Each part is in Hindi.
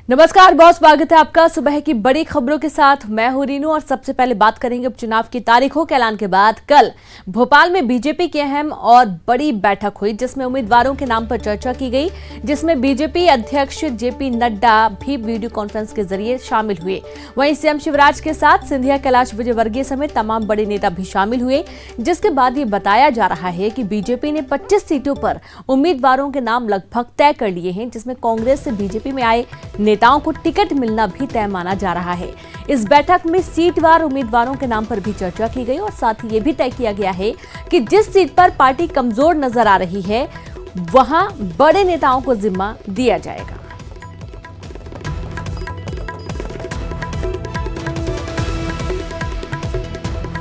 नमस्कार, बहुत स्वागत है आपका सुबह की बड़ी खबरों के साथ। मैं हूं रीनू और सबसे पहले बात करेंगे उपचुनाव की तारीखों के ऐलान के बाद। कल भोपाल में बीजेपी की अहम और बड़ी बैठक हुई जिसमें उम्मीदवारों के नाम पर चर्चा की गई, जिसमें बीजेपी अध्यक्ष जेपी नड्डा भी वीडियो कॉन्फ्रेंस के जरिए शामिल हुए। वहीं सीएम शिवराज के साथ सिंधिया, कैलाश विजयवर्गीय समेत तमाम बड़े नेता भी शामिल हुए, जिसके बाद ये बताया जा रहा है कि बीजेपी ने 25 सीटों पर उम्मीदवारों के नाम लगभग तय कर लिए हैं, जिसमें कांग्रेस से बीजेपी में आए नेताओं को टिकट मिलना भी तय माना जा रहा है। इस बैठक में सीटवार उम्मीदवारों के नाम पर भी चर्चा की गई और साथ ही ये भी तय किया गया है कि जिस सीट पर पार्टी कमजोर नजर आ रही है वहां बड़े नेताओं को जिम्मा दिया जाएगा।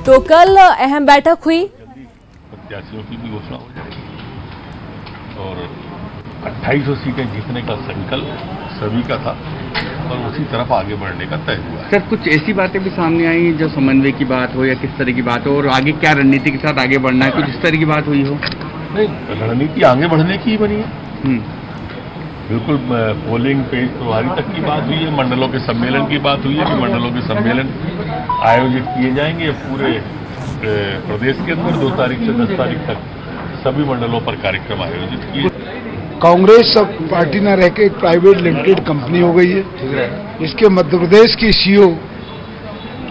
तो कल अहम बैठक हुई, प्रत्याशियों की भी घोषणा हो जाएगी और 2800 सीटें जीतने का संकल्प सभी का था और उसी तरफ आगे बढ़ने का तय हुआ है। सर, कुछ ऐसी बातें भी सामने आई जो समन्वय की बात हो या किस तरह की बात हो और आगे क्या रणनीति के साथ आगे बढ़ना है, कुछ इस तरह की बात हुई हो? नहीं, रणनीति आगे बढ़ने की ही बनी है। बिल्कुल पोलिंग पेज प्रभारी तक की बात हुई है, मंडलों के सम्मेलन की बात हुई है कि मंडलों के सम्मेलन आयोजित किए जाएंगे पूरे प्रदेश के अंदर 2 तारीख से 10 तारीख तक सभी मंडलों पर कार्यक्रम आयोजित किए। कांग्रेस अब पार्टी न रह के एक प्राइवेट लिमिटेड कंपनी हो गई है। इसके मध्य प्रदेश की सीईओ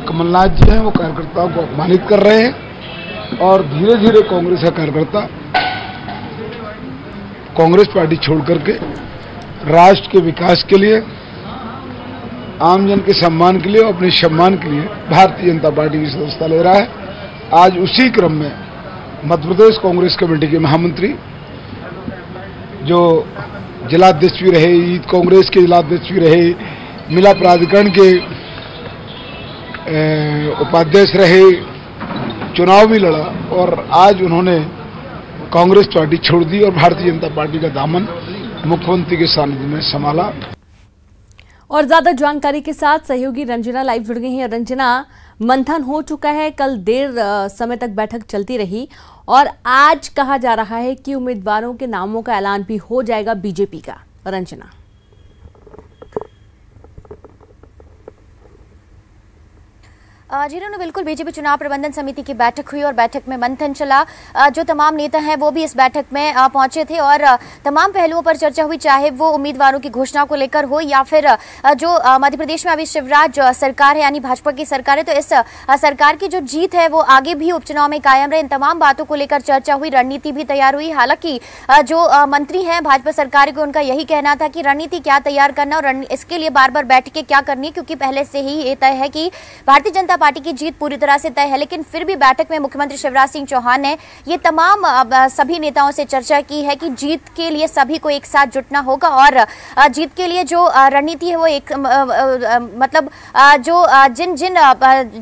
कमलनाथ जी हैं, वो कार्यकर्ताओं को अपमानित कर रहे हैं और धीरे धीरे कांग्रेस का कार्यकर्ता कांग्रेस पार्टी छोड़ करके राष्ट्र के विकास के लिए, आमजन के सम्मान के लिए और अपने सम्मान के लिए भारतीय जनता पार्टी की सदस्यता ले रहा है। आज उसी क्रम में मध्य प्रदेश कांग्रेस कमेटी के महामंत्री, जो जिलाध्यक्ष भी रहे, यूथ कांग्रेस के जिलाध्यक्ष भी रहे, मिला प्राधिकरण के उपाध्यक्ष रहे, चुनाव भी लड़ा और आज उन्होंने कांग्रेस पार्टी छोड़ दी और भारतीय जनता पार्टी का दामन मुख्यमंत्री के सानिध्य में संभाला। और ज्यादा जानकारी के साथ सहयोगी रंजना लाइव जुड़ गई हैं। रंजना, मंथन हो चुका है, कल देर समय तक बैठक चलती रही और आज कहा जा रहा है कि उम्मीदवारों के नामों का ऐलान भी हो जाएगा बीजेपी का। रंजना, जी ने बिल्कुल, बीजेपी चुनाव प्रबंधन समिति की बैठक हुई और बैठक में मंथन चला। जो तमाम नेता हैं वो भी इस बैठक में पहुंचे थे और तमाम पहलुओं पर चर्चा हुई, चाहे वो उम्मीदवारों की घोषणा को लेकर हो या फिर जो मध्य प्रदेश में अभी शिवराज सरकार है यानी भाजपा की सरकार है, तो इस सरकार की जो जीत है वो आगे भी उपचुनाव में कायम रहे। इन तमाम बातों को लेकर चर्चा हुई, रणनीति भी तैयार हुई। हालांकि जो मंत्री हैं भाजपा सरकार को, उनका यही कहना था कि रणनीति क्या तैयार करना और इसके लिए बार बार बैठकें क्या करनी है, क्योंकि पहले से ही ये तय है कि भारतीय जनता पार्टी की जीत पूरी तरह से तय है। लेकिन फिर भी बैठक में मुख्यमंत्री शिवराज सिंह चौहान ने ये तमाम सभी नेताओं से चर्चा की है कि जीत के लिए सभी को एक साथ जुटना होगा और जीत के लिए जो रणनीति है वो एक मतलब जो जिन जिन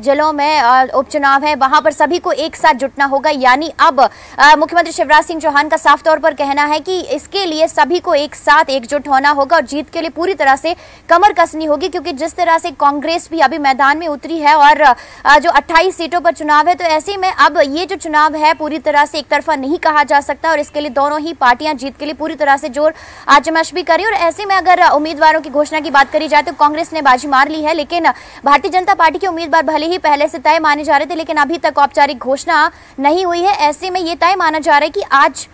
जिलों में उपचुनाव है वहां पर सभी को एक साथ जुटना होगा। यानी अब मुख्यमंत्री शिवराज सिंह चौहान का साफ तौर पर कहना है कि इसके लिए सभी को एक साथ एकजुट होना होगा और जीत के लिए पूरी तरह से कमर कसनी होगी, क्योंकि जिस तरह से कांग्रेस भी अभी मैदान में उतरी है और जो 28 सीटों पर चुनाव है, तो ऐसे में अब ये जो चुनाव है पूरी तरह से एक तरफा नहीं कहा जा सकता और इसके लिए दोनों ही पार्टियां जीत के लिए पूरी तरह से जोर आजमाइश भी करी। और ऐसे में अगर उम्मीदवारों की घोषणा की बात करी जाए तो कांग्रेस ने बाजी मार ली है, लेकिन भारतीय जनता पार्टी के उम्मीदवार भले ही पहले से तय माने जा रहे थे लेकिन अभी तक औपचारिक घोषणा नहीं हुई है। ऐसे में ये तय माना जा रहा है कि आज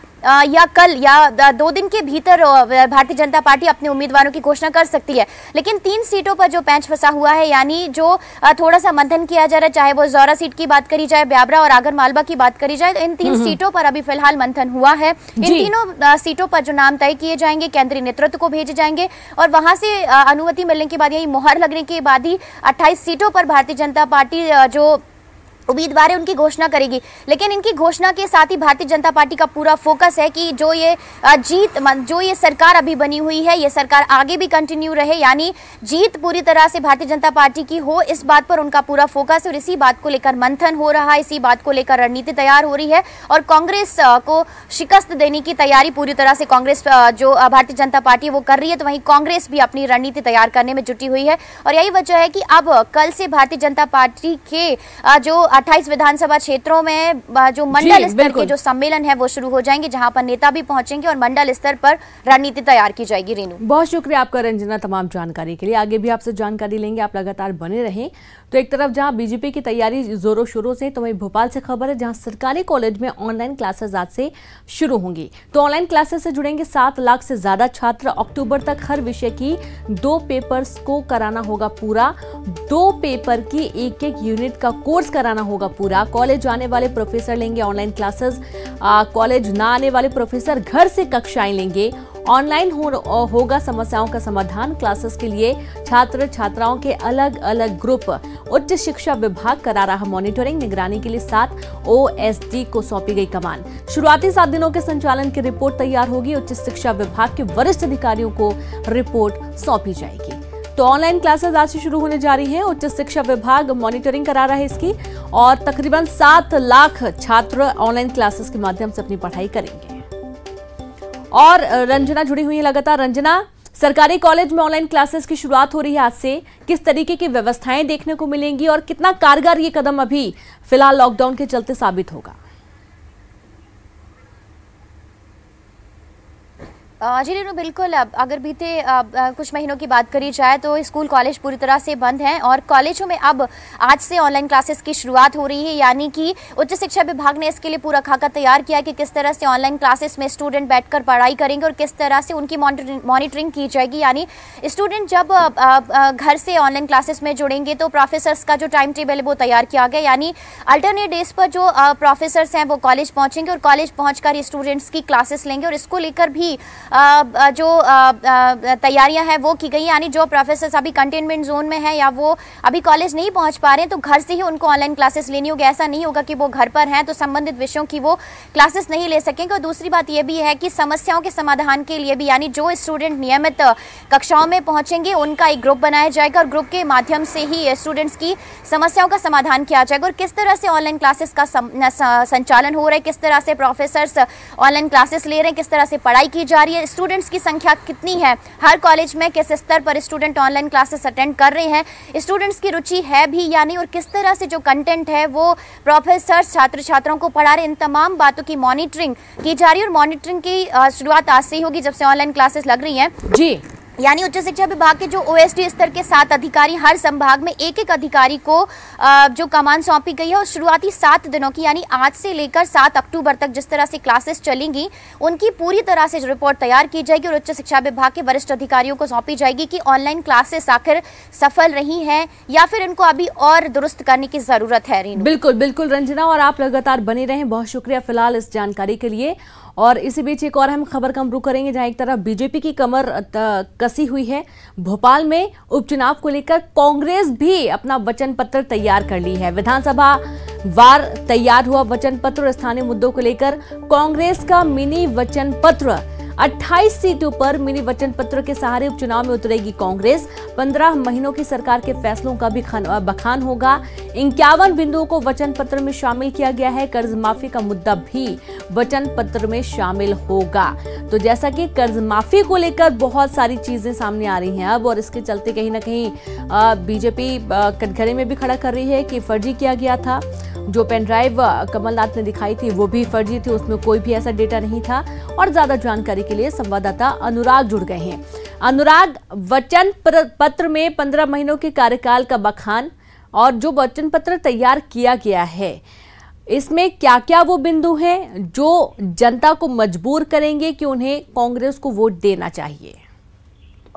या कल या 2 दिन के भीतर भारतीय जनता पार्टी अपने उम्मीदवारों की घोषणा कर सकती है। लेकिन 3 सीटों पर जो पैंच फंसा हुआ है, यानी जो थोड़ा सा मंथन किया जा रहा है, चाहे वो जौरा सीट की बात करी जाए, ब्यावरा और आगर मालवा की बात करी जाए, तो इन 3 सीटों पर अभी फिलहाल मंथन हुआ है। इन तीनों सीटों पर जो नाम तय किए जाएंगे केंद्रीय नेतृत्व को भेजे जाएंगे और वहां से अनुमति मिलने के बाद, यही मुहर लगने के बाद ही 28 सीटों पर भारतीय जनता पार्टी जो उम्मीदवार है उनकी घोषणा करेगी। लेकिन इनकी घोषणा के साथ ही भारतीय जनता पार्टी का पूरा फोकस है कि जो ये जो ये सरकार अभी बनी हुई है, ये सरकार आगे भी कंटिन्यू रहे, यानी जीत पूरी तरह से भारतीय जनता पार्टी की हो, इस बात पर उनका पूरा फोकस है और इसी बात को लेकर मंथन हो रहा है, इसी बात को लेकर रणनीति तैयार हो रही है और कांग्रेस को शिकस्त देने की तैयारी पूरी तरह से कांग्रेस जो भारतीय जनता पार्टी वो कर रही है, तो वहीं कांग्रेस भी अपनी रणनीति तैयार करने में जुटी हुई है। और यही वजह है कि अब कल से भारतीय जनता पार्टी के जो 28 विधानसभा क्षेत्रों में जो मंडल स्तर के जो सम्मेलन है वो शुरू हो जाएंगे, जहां पर नेता भी पहुंचेंगे और मंडल स्तर पर रणनीति तैयार की जाएगी। रेनू, बहुत शुक्रिया आपका रंजना तमाम जानकारी के लिए। आगे भी आपसे जानकारी लेंगे, आप लगातार बने रहें। तो एक तरफ जहां बीजेपी की तैयारी जोरों शोरों से, तो वहीं भोपाल से खबर है जहां सरकारी कॉलेज में ऑनलाइन क्लासेस आज से शुरू होंगी। तो ऑनलाइन क्लासेस से जुड़ेंगे 7 लाख से ज्यादा छात्र। अक्टूबर तक हर विषय की 2 पेपर्स को कराना होगा पूरा। 2 पेपर की एक यूनिट का कोर्स कराना होगा पूरा। कॉलेज आने वाले प्रोफेसर लेंगे ऑनलाइन क्लासेस। कॉलेज ना आने वाले प्रोफेसर घर से कक्षाएं लेंगे। ऑनलाइन होगा समस्याओं का समाधान। क्लासेस के लिए छात्र छात्राओं के अलग अलग ग्रुप। उच्च शिक्षा विभाग करा रहा मॉनिटरिंग। निगरानी के लिए 7 OSD को सौंपी गई कमान। शुरुआती 7 दिनों के संचालन की रिपोर्ट तैयार होगी। उच्च शिक्षा विभाग के वरिष्ठ अधिकारियों को रिपोर्ट सौंपी जाएगी। तो ऑनलाइन क्लासेस आज से शुरू होने जा रही हैं। उच्च शिक्षा विभाग मॉनिटरिंग करा रहा है इसकी, और तकरीबन 7 लाख छात्र ऑनलाइन क्लासेस के माध्यम से अपनी पढ़ाई करेंगे। और रंजना जुड़ी हुई है लगातार। रंजना, सरकारी कॉलेज में ऑनलाइन क्लासेस की शुरुआत हो रही है आज से। किस तरीके की व्यवस्थाएं देखने को मिलेंगी और कितना कारगर ये कदम अभी फिलहाल लॉकडाउन के चलते साबित होगा? जी रेनू, बिल्कुल। अगर बीते कुछ महीनों की बात करी जाए तो स्कूल कॉलेज पूरी तरह से बंद हैं और कॉलेजों में अब आज से ऑनलाइन क्लासेस की शुरुआत हो रही है। यानी कि उच्च शिक्षा विभाग ने इसके लिए पूरा खाका तैयार किया कि किस तरह से ऑनलाइन क्लासेस में स्टूडेंट बैठकर पढ़ाई करेंगे और किस तरह से उनकी मॉनिटरिंग की जाएगी। यानी स्टूडेंट जब घर से ऑनलाइन क्लासेस में जुड़ेंगे तो प्रोफेसर्स का जो टाइम टेबल है वो तैयार किया गया। यानी अल्टरनेट डेज पर जो प्रोफेसर्स हैं वो कॉलेज पहुंचेंगे और कॉलेज पहुंचकर स्टूडेंट्स की क्लासेस लेंगे। और इसको लेकर भी जो तैयारियां हैं वो की गई। यानी जो प्रोफेसर्स अभी कंटेनमेंट जोन में हैं या वो अभी कॉलेज नहीं पहुंच पा रहे हैं तो घर से ही उनको ऑनलाइन क्लासेस लेनी होगी। ऐसा नहीं होगा कि वो घर पर हैं तो संबंधित विषयों की वो क्लासेस नहीं ले सकेंगे। और दूसरी बात ये भी है कि समस्याओं के समाधान के लिए भी, यानी जो स्टूडेंट नियमित कक्षाओं में पहुंचेंगे उनका एक ग्रुप बनाया जाएगा और ग्रुप के माध्यम से ही स्टूडेंट्स की समस्याओं का समाधान किया जाएगा। और किस तरह से ऑनलाइन क्लासेस का संचालन हो रहा है, किस तरह से प्रोफेसर्स ऑनलाइन क्लासेस ले रहे हैं, किस तरह से पढ़ाई की जा रही है, स्टूडेंट्स की संख्या कितनी है, हर कॉलेज में किस स्तर पर स्टूडेंट ऑनलाइन क्लासेस अटेंड कर रहे हैं, स्टूडेंट्स की रुचि है भी या नहीं, और किस तरह से जो कंटेंट है वो प्रोफेसर्स छात्र छात्राओं को पढ़ा रहे हैं, इन तमाम बातों की मॉनिटरिंग की जा रही है। और मॉनिटरिंग की शुरुआत आज से ही होगी जब से ऑनलाइन क्लासेस लग रही हैं। जी, यानी उच्च शिक्षा विभाग के जो OSD स्तर के 7 अधिकारी, हर संभाग में एक अधिकारी को जो कमान सौंपी गई है और शुरुआती 7 दिनों की, यानी आज से लेकर 7 अक्टूबर तक जिस तरह से क्लासेस चलेंगी उनकी पूरी तरह से रिपोर्ट तैयार की जाएगी और उच्च शिक्षा विभाग के वरिष्ठ अधिकारियों को सौंपी जाएगी कि ऑनलाइन क्लासेस आखिर सफल रही हैं या फिर इनको अभी और दुरुस्त करने की जरूरत है। रीनू, बिल्कुल बिल्कुल रंजना, और आप लगातार बने रहें। बहुत शुक्रिया फिलहाल इस जानकारी के लिए। और इसी बीच एक और अहम खबर का हम रुख करेंगे जहां एक तरफ बीजेपी की कमर कसी हुई है। भोपाल में उपचुनाव को लेकर कांग्रेस भी अपना वचन पत्र तैयार कर ली है। विधानसभा वार तैयार हुआ वचन पत्र। स्थानीय मुद्दों को लेकर कांग्रेस का मिनी वचन पत्र। 28 सीटों पर मिनी वचन पत्र के सहारे उपचुनाव में उतरेगी कांग्रेस। 15 महीनों की सरकार के फैसलों का भी बखान होगा। 51 बिंदुओं को वचन पत्र में शामिल किया गया है। कर्ज माफी का मुद्दा भी वचन पत्र में शामिल होगा। तो जैसा कि कर्ज माफी को लेकर बहुत सारी चीजें सामने आ रही हैं अब, और इसके चलते कहीं ना कहीं बीजेपी कटघरे में भी खड़ा कर रही है कि फर्जी किया गया था। जो पेन ड्राइव कमलनाथ ने दिखाई थी वो भी फर्जी थी, उसमें कोई भी ऐसा डेटा नहीं था। और ज्यादा जानकारी के लिए संवाददाता अनुराग जुड़ गए हैं। अनुराग, वचन पत्र में 15 महीनों के कार्यकाल का बखान और जो वचन पत्र तैयार किया गया है इसमें क्या क्या वो बिंदु हैं जो जनता को मजबूर करेंगे कि उन्हें कांग्रेस को वोट देना चाहिए?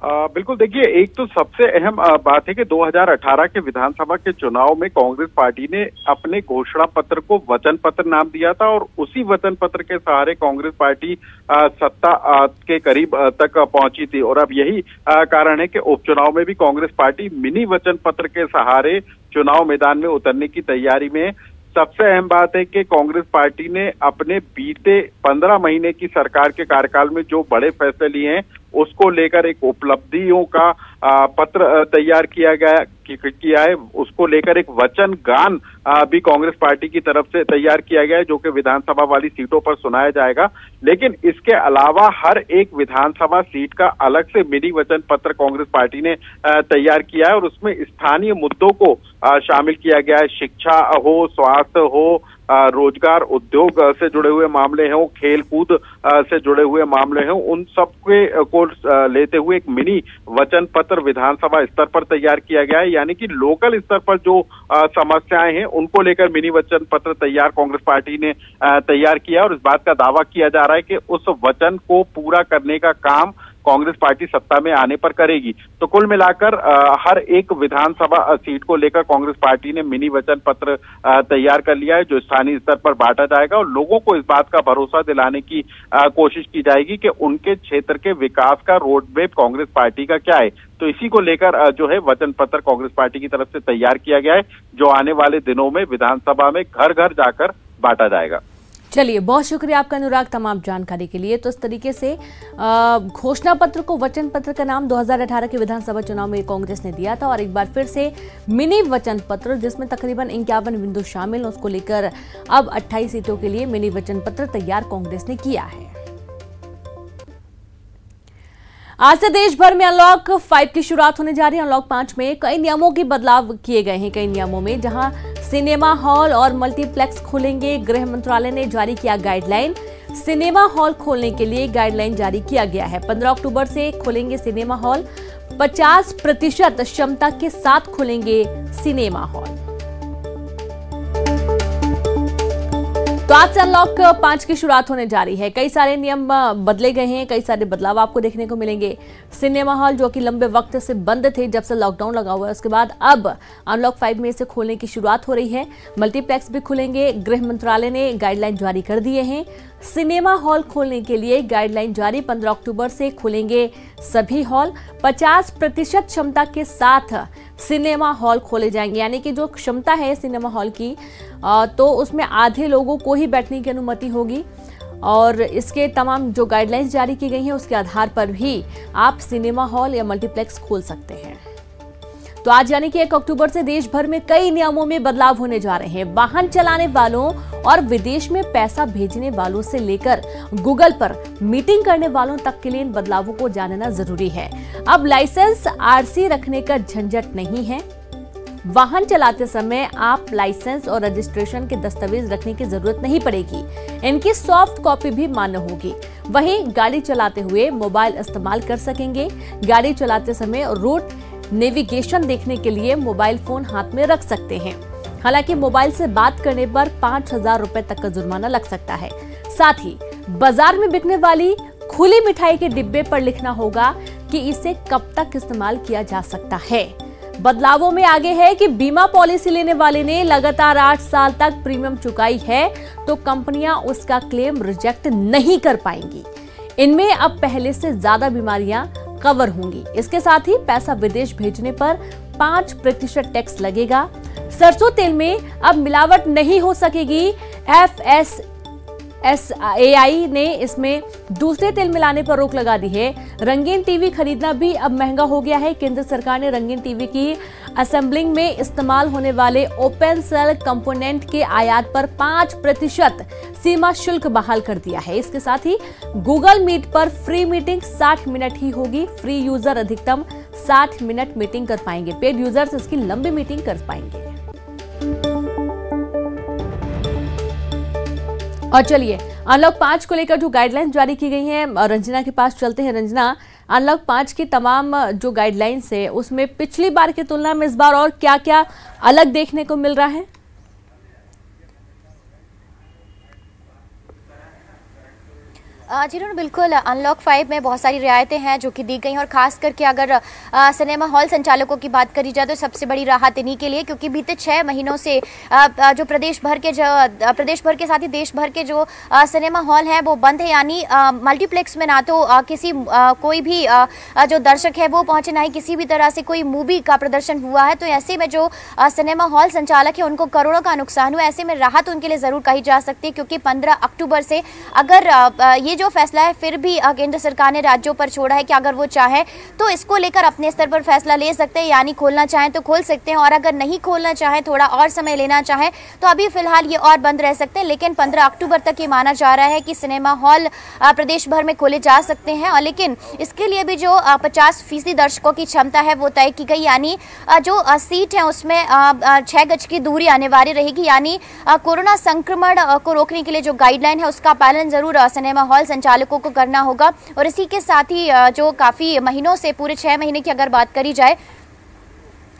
बिल्कुल, देखिए, एक तो सबसे अहम बात है कि 2018 के विधानसभा के चुनाव में कांग्रेस पार्टी ने अपने घोषणा पत्र को वचन पत्र नाम दिया था और उसी वचन पत्र के सहारे कांग्रेस पार्टी सत्ता के करीब तक पहुंची थी। और अब यही कारण है कि उपचुनाव में भी कांग्रेस पार्टी मिनी वचन पत्र के सहारे चुनाव मैदान में उतरने की तैयारी में। सबसे अहम बात है कि कांग्रेस पार्टी ने अपने बीते 15 महीने की सरकार के कार्यकाल में जो बड़े फैसले लिए हैं उसको लेकर एक उपलब्धियों का पत्र तैयार किया है, उसको लेकर एक वचन गान भी कांग्रेस पार्टी की तरफ से तैयार किया गया है, जो कि विधानसभा वाली सीटों पर सुनाया जाएगा। लेकिन इसके अलावा हर एक विधानसभा सीट का अलग से मिनी वचन पत्र कांग्रेस पार्टी ने तैयार किया है और उसमें स्थानीय मुद्दों को शामिल किया गया है। शिक्षा हो, स्वास्थ्य हो, रोजगार, उद्योग से जुड़े हुए मामले हों, खेल कूद से जुड़े हुए मामले हों, उन सब को लेते हुए एक मिनी वचन पत्र विधानसभा स्तर पर तैयार किया गया है। यानी कि लोकल स्तर पर जो समस्याएं हैं उनको लेकर मिनी वचन पत्र तैयार कांग्रेस पार्टी ने तैयार किया और इस बात का दावा किया जा रहा है कि उस वचन को पूरा करने का काम कांग्रेस पार्टी सत्ता में आने पर करेगी। तो कुल मिलाकर हर एक विधानसभा सीट को लेकर कांग्रेस पार्टी ने मिनी वचन पत्र तैयार कर लिया है, जो स्थानीय स्तर पर बांटा जाएगा और लोगों को इस बात का भरोसा दिलाने की कोशिश की जाएगी कि उनके क्षेत्र के विकास का रोड मैप कांग्रेस पार्टी का क्या है। तो इसी को लेकर जो है वचन पत्र कांग्रेस पार्टी की तरफ से तैयार किया गया है, जो आने वाले दिनों में विधानसभा में घर घर जाकर बांटा जाएगा। चलिए, बहुत शुक्रिया आपका अनुराग तमाम जानकारी के लिए। तो इस तरीके से घोषणा पत्र को वचन पत्र का नाम 2018 के विधानसभा चुनाव में कांग्रेस ने दिया था और एक बार फिर से मिनी वचन पत्र, जिसमें तकरीबन 51 बिंदु शामिल, उसको लेकर अब 28 सीटों के लिए मिनी वचन पत्र तैयार कांग्रेस ने किया है। आज से देश भर में अनलॉक 5 की शुरुआत होने जा रही है। अनलॉक 5 में कई नियमों की बदलाव किए गए हैं। कई नियमों में जहां सिनेमा हॉल और मल्टीप्लेक्स खोलेंगे, गृह मंत्रालय ने जारी किया गाइडलाइन। सिनेमा हॉल खोलने के लिए गाइडलाइन जारी किया गया है। 15 अक्टूबर से खोलेंगे सिनेमा हॉल। 50% क्षमता के साथ खोलेंगे सिनेमा हॉल। तो आज से अनलॉक 5 की शुरुआत होने जा रही है। कई सारे नियम बदले गए हैं, कई सारे बदलाव आपको देखने को मिलेंगे। सिनेमा हॉल जो कि लंबे वक्त से बंद थे, जब से लॉकडाउन लगा हुआ है, उसके बाद अब अनलॉक 5 में इसे खोलने की शुरुआत हो रही है। मल्टीप्लेक्स भी खुलेंगे। गृह मंत्रालय ने गाइडलाइन जारी कर दिए हैं। सिनेमा हॉल खोलने के लिए गाइडलाइन जारी। 15 अक्टूबर से खुलेंगे सभी हॉल। 50% क्षमता के साथ सिनेमा हॉल खोले जाएंगे, यानी कि जो क्षमता है सिनेमा हॉल की, तो उसमें आधे लोगों को ही बैठने की अनुमति होगी और इसके तमाम जो गाइडलाइंस जारी की गई हैं उसके आधार पर भी आप सिनेमा हॉल या मल्टीप्लेक्स खोल सकते हैं। तो आज यानी कि 1 अक्टूबर से देश भर में कई नियमों में बदलाव होने जा रहे हैं। वाहन चलाने वालों और विदेश में पैसा भेजने वालों से लेकर गूगल पर मीटिंग करने वालों तक के लिए इन बदलावों को जानना जरूरी है। अब लाइसेंस, आरसी रखने का झंझट नहीं है। वाहन चलाते समय आप लाइसेंस और रजिस्ट्रेशन के दस्तावेज रखने की जरूरत नहीं पड़ेगी। इनकी सॉफ्ट कॉपी भी मान्य होगी। वहीं गाड़ी चलाते हुए मोबाइल इस्तेमाल कर सकेंगे। गाड़ी चलाते समय रूट नेविगेशन देखने के लिए मोबाइल फोन हाथ में रख सकते हैं। हालांकि मोबाइल से बात करने पर 5,000 रुपए तक का जुर्माना लग सकता है। साथ ही बाजार में बिकने वाली खुली मिठाई के डिब्बे पर लिखना होगा कि इसे कब तक इस्तेमाल किया जा सकता है। बदलावों में आगे है कि बीमा पॉलिसी लेने वाले ने लगातार 8 साल तक प्रीमियम चुकाई है तो कंपनियां उसका क्लेम रिजेक्ट नहीं कर पाएंगी। इनमें अब पहले से ज्यादा बीमारियां कवर होंगी। इसके साथ ही पैसा विदेश भेजने पर 5% टैक्स लगेगा। सरसों तेल में अब मिलावट नहीं हो सकेगी। FSSAI ने इसमें दूसरे तेल मिलाने पर रोक लगा दी है। रंगीन टीवी खरीदना भी अब महंगा हो गया है। केंद्र सरकार ने रंगीन टीवी की असेंबलिंग में इस्तेमाल होने वाले ओपन सेल कंपोनेंट के आयात पर 5% सीमा शुल्क बहाल कर दिया है। इसके साथ ही गूगल मीट पर फ्री मीटिंग 60 मिनट ही होगी। फ्री यूजर अधिकतम 60 मिनट मीटिंग कर पाएंगे। पेड यूजर्स इसकी लंबी मीटिंग कर पाएंगे। और चलिए, अनलॉक 5 को लेकर जो गाइडलाइंस जारी की गई हैं, रंजना के पास चलते हैं। रंजना, अनलॉक 5 की तमाम जो गाइडलाइंस है उसमें पिछली बार की तुलना में इस बार और क्या क्या अलग देखने को मिल रहा है? जी बिल्कुल, अनलॉक 5 में बहुत सारी रियायतें हैं जो कि दी गई हैं और खास करके अगर सिनेमा हॉल संचालकों की बात करी जाए तो सबसे बड़ी राहत इन्हीं के लिए, क्योंकि बीते 6 महीनों से जो प्रदेश भर के साथ ही देश भर के जो सिनेमा हॉल हैं वो बंद है। यानी मल्टीप्लेक्स में ना तो कोई भी जो दर्शक है वो पहुंचे, ना ही किसी भी तरह से कोई मूवी का प्रदर्शन हुआ है। तो ऐसे में जो सिनेमा हॉल संचालक है उनको करोड़ों का नुकसान हुआ। ऐसे में राहत उनके लिए जरूर कही जा सकती है, क्योंकि 15 अक्टूबर से अगर ये जो फैसला है फिर भी केंद्र सरकार ने राज्यों पर छोड़ा है कि अगर वो चाहे तो इसको लेकर अपने स्तर पर फैसला ले सकते हैं, यानी खोलना चाहें तो खोल सकते हैं, और अगर नहीं खोलना चाहें, थोड़ा और समय लेना चाहें तो अभी फिलहाल ये और बंद रह सकते हैं। लेकिन 15 अक्टूबर तक ये माना जा रहा है कि सिनेमा हॉल प्रदेश भर में खोले जा सकते हैं, और लेकिन इसके लिए भी जो 50% दर्शकों की क्षमता है वो तय की गई, यानी जो सीट है उसमें 6 गज की दूरी अनिवार्य रहेगी, यानी कोरोना संक्रमण को रोकने के लिए जो गाइडलाइन है उसका पालन जरूर सिनेमा हॉल संचालकों को करना होगा। और इसी के साथ ही जो काफी महीनों से, पूरे 6 महीने की अगर बात करी जाए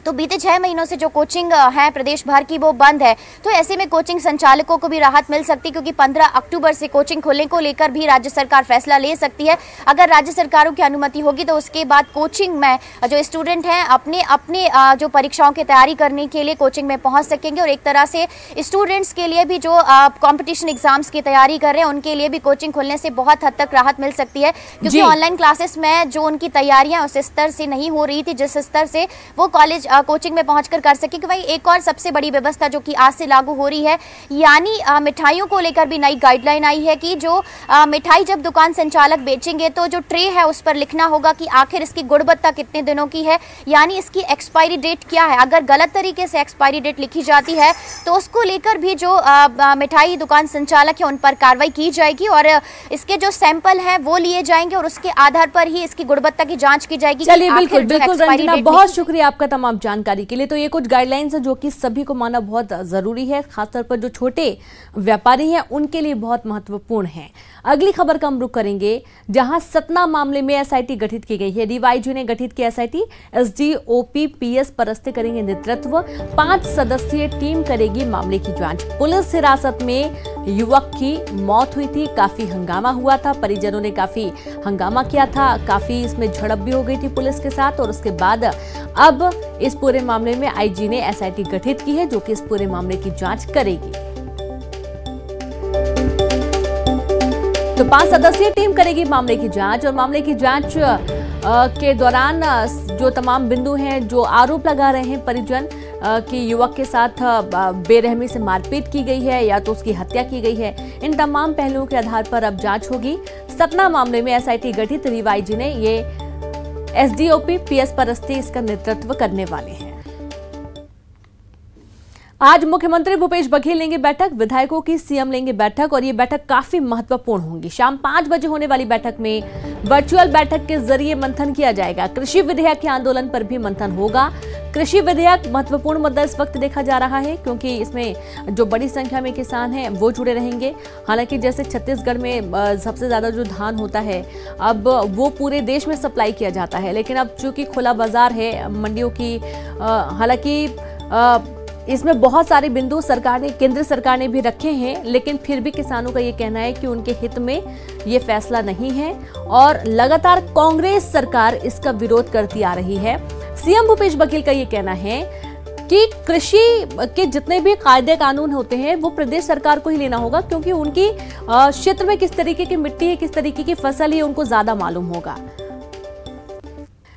तो बीते 6 महीनों से जो कोचिंग है प्रदेश भर की वो बंद है, तो ऐसे में कोचिंग संचालकों को भी राहत मिल सकती है, क्योंकि 15 अक्टूबर से कोचिंग खोलने को लेकर भी राज्य सरकार फैसला ले सकती है। अगर राज्य सरकारों की अनुमति होगी तो उसके बाद कोचिंग में जो स्टूडेंट हैं अपने जो परीक्षाओं की तैयारी करने के लिए कोचिंग में पहुंच सकेंगे, और एक तरह से स्टूडेंट्स के लिए भी जो कॉम्पिटिशन एग्जाम्स की तैयारी कर रहे हैं उनके लिए भी कोचिंग खोलने से बहुत हद तक राहत मिल सकती है, क्योंकि ऑनलाइन क्लासेस में जो उनकी तैयारियां उस स्तर से नहीं हो रही थी जिस स्तर से वो कॉलेज कोचिंग में पहुंचकर कर सके। कि भाई एक और सबसे बड़ी व्यवस्था जो कि आज से लागू हो रही है, यानी मिठाइयों को लेकर भी नई गाइडलाइन आई है कि जो मिठाई जब दुकान संचालक बेचेंगे तो जो ट्रे है उस पर लिखना होगा कि आखिर इसकी गुणवत्ता कितने दिनों की है, यानी इसकी एक्सपायरी डेट क्या है। अगर गलत तरीके से एक्सपायरी डेट लिखी जाती है तो उसको लेकर भी जो मिठाई दुकान संचालक है उन पर कार्रवाई की जाएगी, और इसके जो सैंपल है वो लिए जाएंगे और उसके आधार पर ही इसकी गुणवत्ता की जांच की जाएगी। चलिए, बिल्कुल बिल्कुल रंजना, बहुत शुक्रिया आपका तमाम जानकारी के लिए। तो ये कुछ गाइडलाइंस है जो कि सभी को मानना बहुत जरूरी है, खासतौर पर जो छोटे व्यापारी हैं उनके लिए बहुत महत्वपूर्ण है। अगली खबर का हम रुख करेंगे, जहां सतना मामले में एसआईटी गठित की गई है। डीवाईजी ने गठित की एसआईटी, एसडीओपी पीएस परस्ते करेंगे नेतृत्व, 5 सदस्यीय टीम करेगी मामले की जांच। पुलिस हिरासत में युवक की मौत हुई थी, काफी हंगामा हुआ था, परिजनों ने काफी हंगामा किया था, काफी इसमें झड़प भी हो गई थी पुलिस के साथ, और उसके बाद अब इस पूरे मामले में आईजी ने एसआईटी गठित की है जो कि इस पूरे मामले की जांच करेगी। तो 5 सदस्यीय टीम करेगी मामले की जांच, और मामले की जांच के दौरान जो तमाम बिंदु हैं, जो आरोप लगा रहे हैं परिजन कि युवक के साथ बेरहमी से मारपीट की गई है या तो उसकी हत्या की गई है, इन तमाम पहलुओं के आधार पर अब जांच होगी। सतना मामले में एसआईटी गठित, डीवाईजी ने ये एसडीओपी पीएस परस्ते इसका नेतृत्व करने वाले हैं। आज मुख्यमंत्री भूपेश बघेल लेंगे बैठक, विधायकों की सीएम लेंगे बैठक, और ये बैठक काफी महत्वपूर्ण होगी। शाम 5 बजे होने वाली बैठक में वर्चुअल बैठक के जरिए मंथन किया जाएगा। कृषि विधेयक के आंदोलन पर भी मंथन होगा। कृषि विधेयक महत्वपूर्ण मुद्दा इस वक्त देखा जा रहा है, क्योंकि इसमें जो बड़ी संख्या में किसान हैं वो जुड़े रहेंगे। हालांकि जैसे छत्तीसगढ़ में सबसे ज्यादा जो धान होता है अब वो पूरे देश में सप्लाई किया जाता है, लेकिन अब चूंकि खुला बाजार है मंडियों की, हालांकि इसमें बहुत सारे बिंदु केंद्र सरकार ने भी रखे हैं, लेकिन फिर भी किसानों का ये कहना है कि उनके हित में ये फैसला नहीं है, और लगातार कांग्रेस सरकार इसका विरोध करती आ रही है। सीएम भूपेश बघेल का ये कहना है कि कृषि के जितने भी कायदे कानून होते हैं वो प्रदेश सरकार को ही लेना होगा, क्योंकि उनकी क्षेत्र में किस तरीके की मिट्टी है, किस तरीके की फसल है, उनको ज्यादा मालूम होगा।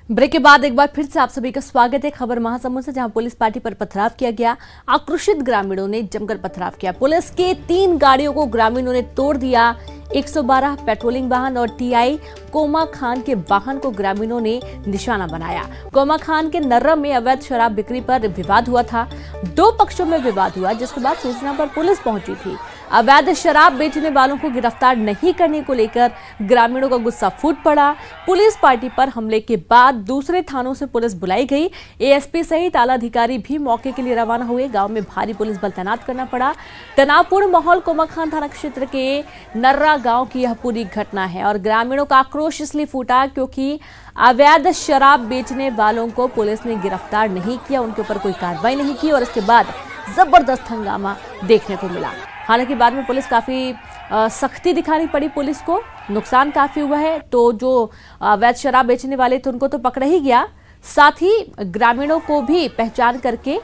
ब्रेक के बाद एक बार फिर से आप सभी का स्वागत है खबर महासमुंद से, जहां पुलिस पार्टी पर पथराव किया गया। आक्रोशित ग्रामीणों ने जमकर पथराव किया। पुलिस के 3 गाड़ियों को ग्रामीणों ने तोड़ दिया। 112 पेट्रोलिंग वाहन और टीआई कोमा खान के वाहन को ग्रामीणों ने निशाना बनाया। कोमा खान के नर्रा में अवैध शराब बिक्री पर विवाद हुआ था। 2 पक्षों में विवाद हुआ, जिसके बाद सूचना पर पुलिस पहुंची थी। अवैध शराब बेचने वालों को गिरफ्तार नहीं करने को लेकर ग्रामीणों का गुस्सा फूट पड़ा। पुलिस पार्टी पर हमले के बाद दूसरे थानों से पुलिस बुलाई गई। एएसपी सहित आला अधिकारी भी मौके के लिए रवाना हुए। गांव में भारी पुलिस बल तैनात करना पड़ा। तनावपूर्ण माहौल कोमाखान थाना क्षेत्र के नर्रा गांव की यह पूरी घटना है, और ग्रामीणों का आक्रोश इसलिए फूटा क्योंकि अवैध शराब बेचने वालों को पुलिस ने गिरफ्तार नहीं किया, उनके ऊपर कोई कार्रवाई नहीं की, और इसके बाद जबरदस्त हंगामा देखने को मिला। हालांकि बाद में पुलिस काफी सख्ती दिखानी पड़ी, पुलिस को नुकसान काफी हुआ है। तो जो अवैध शराब बेचने वाले थे उनको तो पकड़ा ही गया, साथ ही ग्रामीणों को भी पहचान करके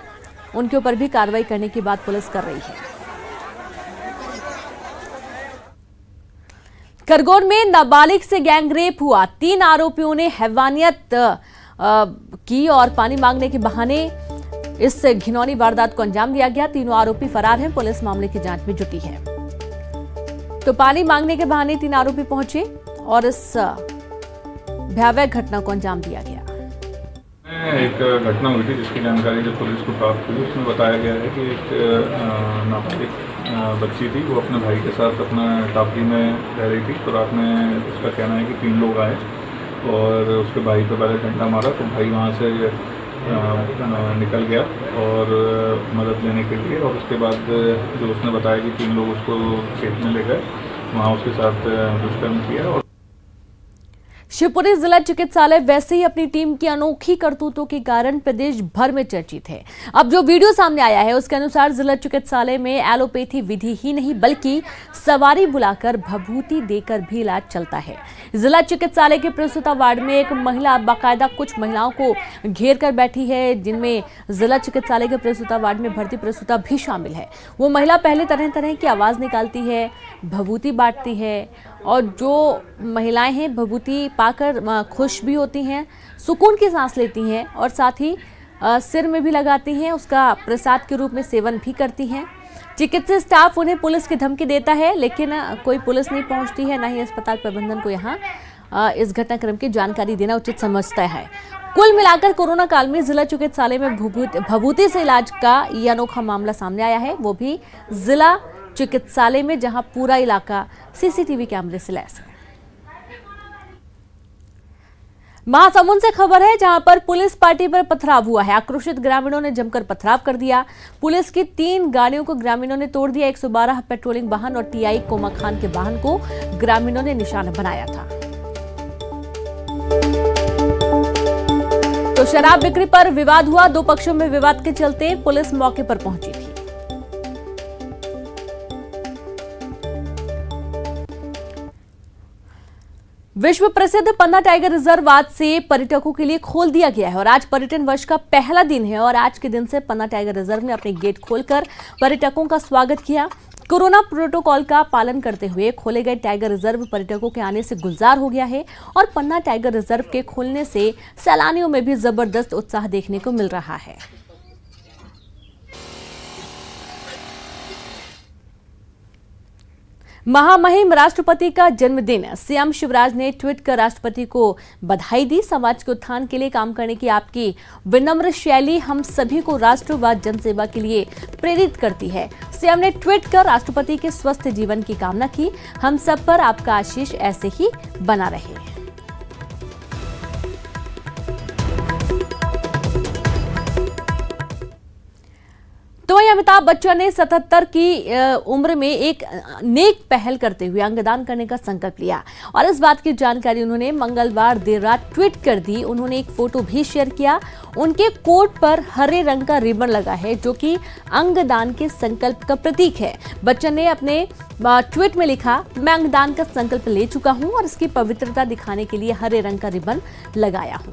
उनके ऊपर भी कार्रवाई करने की बात पुलिस कर रही है। खरगोन में नाबालिग से गैंगरेप हुआ। 3 आरोपियों ने हैवानियत की और पानी मांगने के बहाने इस घिनौनी वारदात को अंजाम दिया गया। तीनों आरोपी फरार हैं। पुलिस मामले की जांच में जुटी है। तो पानी मांगने के बहाने 3 आरोपी पहुंचे और इस भयावह घटना को अंजाम दिया गया। एक घटना हुई थी जिसकी जानकारी जब पुलिस को प्राप्त हुई, उसमें बताया गया है कि एक नाबालिग बच्ची थी, वो अपने भाई के साथ अपना टापरी में रह रही थी। तो रात में उसका कहना है कि 3 लोग आए और उसके भाई पे पहले डंडा मारा, तो भाई वहाँ से निकल गया और मदद लेने के लिए, और उसके बाद जो उसने बताया कि 3 लोग उसको खेत में ले गए, वहाँ उसके साथ दुष्कर्म किया। और शिवपुरी जिला चिकित्सालय वैसे ही अपनी टीम की अनोखी करतूतों के कारण प्रदेश भर में चर्चित है। अब जो वीडियो सामने आया है उसके अनुसार जिला चिकित्सालय में एलोपैथी विधि ही नहीं बल्कि सवारी बुलाकर भभूति देकर भी इलाज चलता है। जिला चिकित्सालय के प्रसूता वार्ड में एक महिला बाकायदा कुछ महिलाओं को घेर कर बैठी है, जिनमें जिला चिकित्सालय के प्रसूता वार्ड में भर्ती प्रसूता भी शामिल है। वो महिला पहले तरह तरह की आवाज निकालती है, भभूति बांटती है और जो महिलाएं हैं भभूति पाकर खुश भी होती हैं, सुकून की सांस लेती हैं और साथ ही सिर में भी लगाती हैं, उसका प्रसाद के रूप में सेवन भी करती हैं। चिकित्सा स्टाफ उन्हें पुलिस की धमकी देता है, लेकिन कोई पुलिस नहीं पहुंचती है, न ही अस्पताल प्रबंधन को यहाँ इस घटनाक्रम की जानकारी देना उचित समझता है। कुल मिलाकर कोरोना काल में जिला चिकित्सालय में भभूति से इलाज का यह अनोखा मामला सामने आया है, वो भी जिला चिकित्सालय में, जहां पूरा इलाका सीसीटीवी कैमरे से लैस है। महासमुंद से खबर है, जहां पर पुलिस पार्टी पर पथराव हुआ है। आक्रोशित ग्रामीणों ने जमकर पथराव कर दिया। पुलिस की 3 गाड़ियों को ग्रामीणों ने तोड़ दिया। 112 पेट्रोलिंग वाहन और टीआई कोमा खान के वाहन को ग्रामीणों ने निशाना बनाया था। तो शराब बिक्री पर विवाद हुआ। 2 पक्षों में विवाद के चलते पुलिस मौके पर पहुंची थी। विश्व प्रसिद्ध पन्ना टाइगर रिजर्व आज से पर्यटकों के लिए खोल दिया गया है और आज पर्यटन वर्ष का पहला दिन है और आज के दिन से पन्ना टाइगर रिजर्व ने अपने गेट खोलकर पर्यटकों का स्वागत किया। कोरोना प्रोटोकॉल का पालन करते हुए खोले गए टाइगर रिजर्व पर्यटकों के आने से गुलजार हो गया है और पन्ना टाइगर रिजर्व के खोलने से सैलानियों में भी जबरदस्त उत्साह देखने को मिल रहा है। महामहिम राष्ट्रपति का जन्मदिन, सीएम शिवराज ने ट्वीट कर राष्ट्रपति को बधाई दी। समाज के उत्थान के लिए काम करने की आपकी विनम्र शैली हम सभी को राष्ट्र व जनसेवा के लिए प्रेरित करती है। सीएम ने ट्वीट कर राष्ट्रपति के स्वस्थ जीवन की कामना की। हम सब पर आपका आशीष ऐसे ही बना रहे। तो वहीं अमिताभ बच्चन ने 77 की उम्र में एक नेक पहल करते हुए अंगदान करने का संकल्प लिया और इस बात की जानकारी उन्होंने मंगलवार देर रात ट्वीट कर दी। उन्होंने एक फोटो भी शेयर किया। उनके कोट पर हरे रंग का रिबन लगा है जो कि अंगदान के संकल्प का प्रतीक है। बच्चन ने अपने ट्वीट में लिखा, मैं अंगदान का संकल्प ले चुका हूं और इसकी पवित्रता दिखाने के लिए हरे रंग का रिबन लगाया हूं।